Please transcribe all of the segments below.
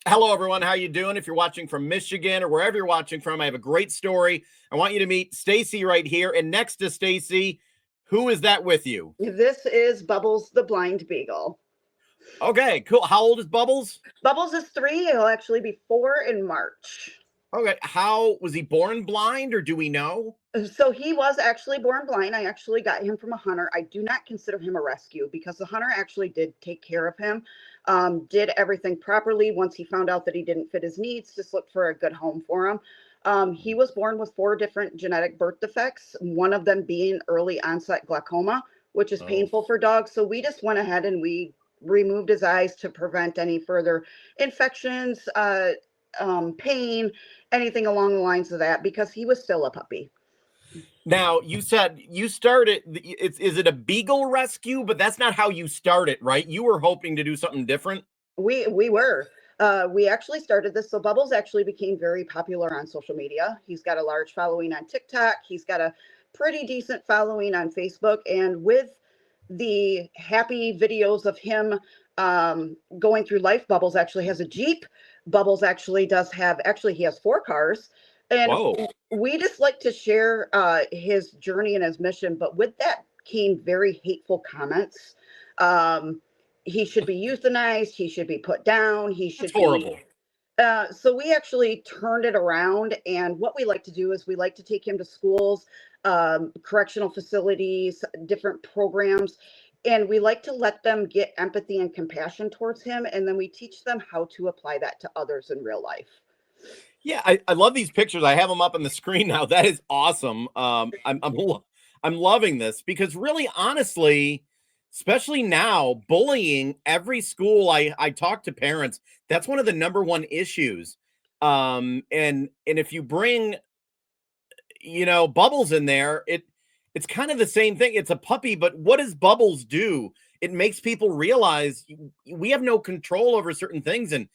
Hello, everyone. How you doing? If you're watching from Michigan or wherever you're watching from, I have a great story. I want you to meet Stacy right here. And next to Stacy, who is that with you? This is Bubbles the blind beagle. Okay, cool. How old is Bubbles? Bubbles is 3. He'll actually be 4 in March. Okay, how was he born blind, or do we know? So he was actually born blind. I actually got him from a hunter. I do not consider him a rescue because the hunter actually did take care of him, did everything properly. Once he found out that he didn't fit his needs, just looked for a good home for him. He was born with 4 different genetic birth defects, one of them being early onset glaucoma, which is painful for dogs. So we just went ahead and we removed his eyes to prevent any further infections, pain, anything along the lines of that, because he was still a puppy. Now, you said you started, is it a Beagle rescue? But that's not how you started, right? You were hoping to do something different. We were. We actually started this. So Bubbles actually became very popular on social media. He's got a large following on TikTok. He's got a pretty decent following on Facebook. And with the happy videos of him going through life, Bubbles actually has a Jeep. Bubbles actually he has 4 cars. And Whoa. we just like to share his journey and his mission. But with that came very hateful comments. He should be euthanized. He should be put down. He should That's horrible. So we actually turned it around. And what we like to do is we like to take him to schools, correctional facilities, different programs. And we like to let them get empathy and compassion towards him. And then we teach them how to apply that to others in real life. Yeah, I love these pictures. I have them up on the screen now. That is awesome. I'm loving this because really, honestly, especially now, bullying, every school I talk to parents, that's one of the number one issues. And if you bring, Bubbles in there, it's kind of the same thing. It's a puppy, but what does Bubbles do? It makes people realize we have no control over certain things, and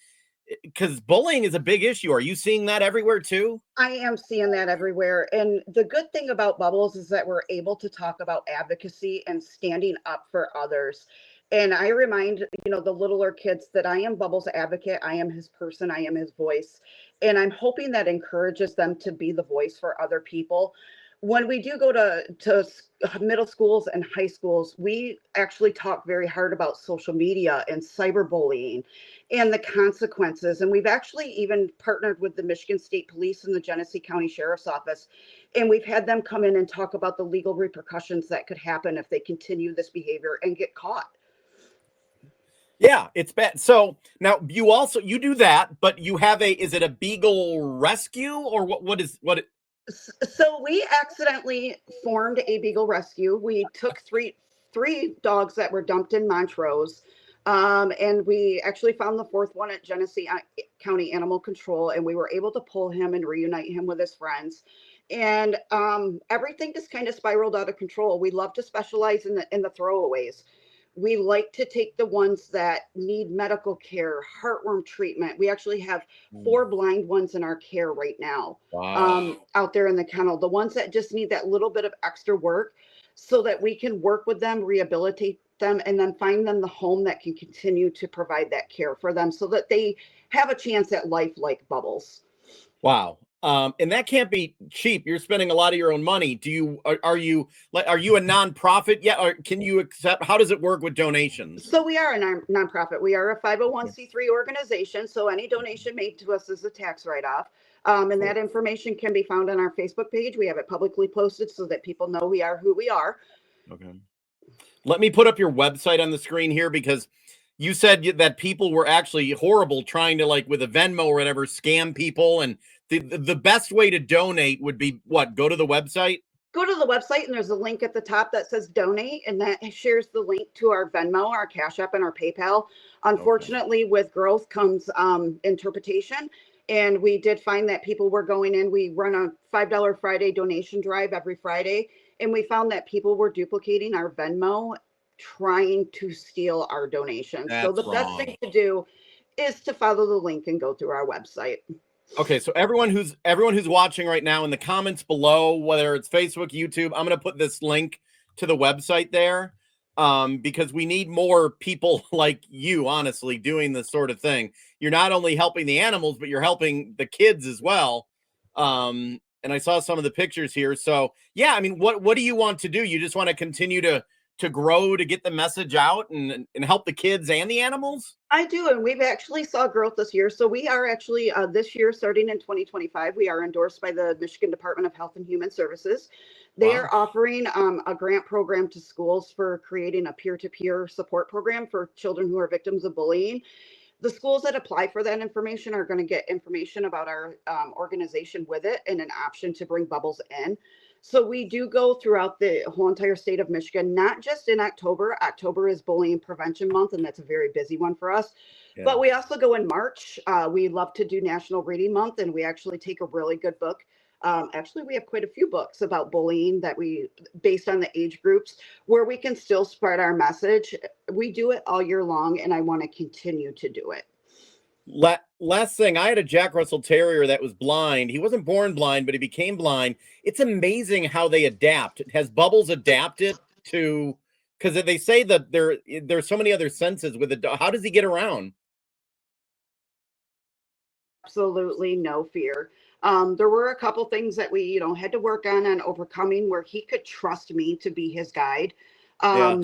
because bullying is a big issue. Are you seeing that everywhere too? I am seeing that everywhere. And the good thing about Bubbles is that we're able to talk about advocacy and standing up for others. And I remind, the littler kids that I am Bubbles' advocate. I am his person. I am his voice. And I'm hoping that encourages them to be the voice for other people. When we do go to middle schools and high schools, we actually talk very hard about social media and cyberbullying and the consequences. And we've actually even partnered with the Michigan State Police and the Genesee County Sheriff's Office. And we've had them come in and talk about the legal repercussions that could happen if they continue this behavior and get caught. Yeah, it's bad. So now you do that, but you have is it a Beagle rescue or what? So we accidentally formed a Beagle rescue. We took three dogs that were dumped in Montrose. And we actually found the 4th one at Genesee County Animal Control, and we were able to pull him and reunite him with his friends. And everything just kind of spiraled out of control. We love to specialize in the throwaways. We like to take the ones that need medical care, heartworm treatment. We actually have 4 blind ones in our care right now. Wow. Out there in the kennel. The ones that just need that little bit of extra work so that we can work with them, rehabilitate them, and then find them the home that can continue to provide that care for them so that they have a chance at life like Bubbles. Wow. And that can't be cheap. You're spending a lot of your own money. Are you a nonprofit yet? Or can you accept, how does it work with donations? So we are a nonprofit. We are a 501c3 organization. So any donation made to us is a tax write-off. And that information can be found on our Facebook page. We have it publicly posted so that people know we are who we are. Okay. Let me put up your website on the screen here because you said that people were actually horrible trying to, like, with a Venmo or whatever, scam people. And the best way to donate would be what? Go to the website? Go to the website and there's a link at the top that says donate, and that shares the link to our Venmo, our Cash App, and our PayPal. Unfortunately, with growth comes interpretation. And we did find that people were going in. We run a $5 Friday donation drive every Friday. And we found that people were duplicating our Venmo, trying to steal our donations. So the best thing to do is to follow the link and go through our website. Okay, so everyone who's watching right now, in the comments below, whether it's Facebook, YouTube, I'm going to put this link to the website there. because we need more people like you, honestly, doing this sort of thing. You're not only helping the animals, but you're helping the kids as well. And I saw some of the pictures here. So yeah, I mean, what do you want to do? You just want to continue to grow, to get the message out and help the kids and the animals? I do, and we've actually saw growth this year. So we are actually this year, starting in 2025, we are endorsed by the Michigan Department of Health and Human Services. They Wow. are offering a grant program to schools for creating a peer-to-peer support program for children who are victims of bullying. The schools that apply for that information are going to get information about our organization with it and an option to bring Bubbles in. So we do go throughout the whole entire state of Michigan, not just in October. October is Bullying Prevention Month, and that's a very busy one for us. Yeah. But we also go in March. We love to do National Reading Month, and we actually take a really good book. Actually, we have quite a few books about bullying that we, based on the age groups, where we can still spread our message. We do it all year long, and I want to continue to do it. Last thing, I had a Jack Russell Terrier that was blind. He wasn't born blind, but he became blind. It's amazing how they adapt. Has Bubbles adapted to, because they say that there's so many other senses with it. How does he get around? Absolutely no fear. There were a couple things that we, had to work on overcoming where he could trust me to be his guide. Yeah.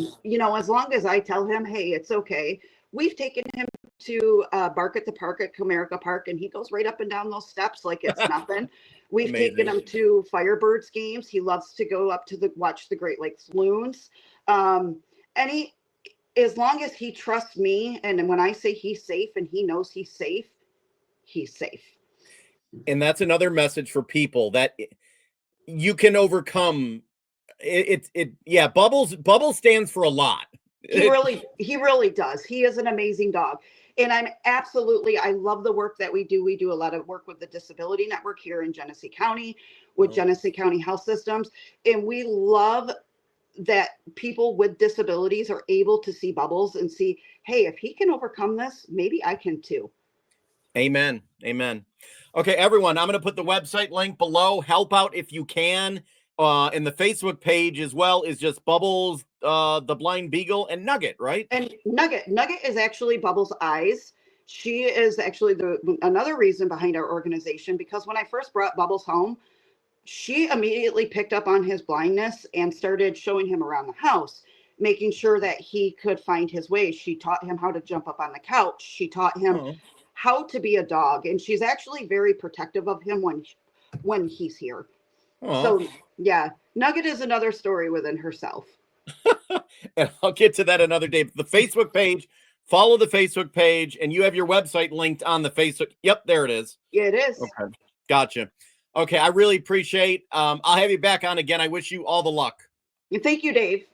As long as I tell him, hey, it's okay. We've taken him to Bark at the Park at Comerica Park, and he goes right up and down those steps like it's nothing. We've taken Amazing. him to Firebirds games. He loves to go up to watch the Great Lakes loons. And as long as he trusts me, and when I say he's safe and he knows he's safe, he's safe. And that's another message for people that you can overcome it. Yeah, Bubbles stands for a lot. He really does. He is an amazing dog. And I love the work that we do. We do a lot of work with the Disability Network here in Genesee County, with Genesee County Health Systems. And we love that people with disabilities are able to see Bubbles and see, hey, if he can overcome this, maybe I can too. Amen. Amen. Okay, everyone, I'm going to put the website link below. Help out if you can. And the Facebook page as well is just Bubbles, the Blind Beagle, and Nugget, right? And Nugget is actually Bubbles' eyes. She is actually another reason behind our organization, because when I first brought Bubbles home, she immediately picked up on his blindness and started showing him around the house, making sure that he could find his way. She taught him how to jump up on the couch. She taught him Oh. how to be a dog, and she's actually very protective of him when he's here. Oh. So yeah, Nugget is another story within herself. And I'll get to that another day. The Facebook page, follow the Facebook page, and you have your website linked on the Facebook. Yep, there it is. Yeah, it is. Okay, gotcha. Okay, I really appreciate. I'll have you back on again. I wish you all the luck. And thank you, Dave.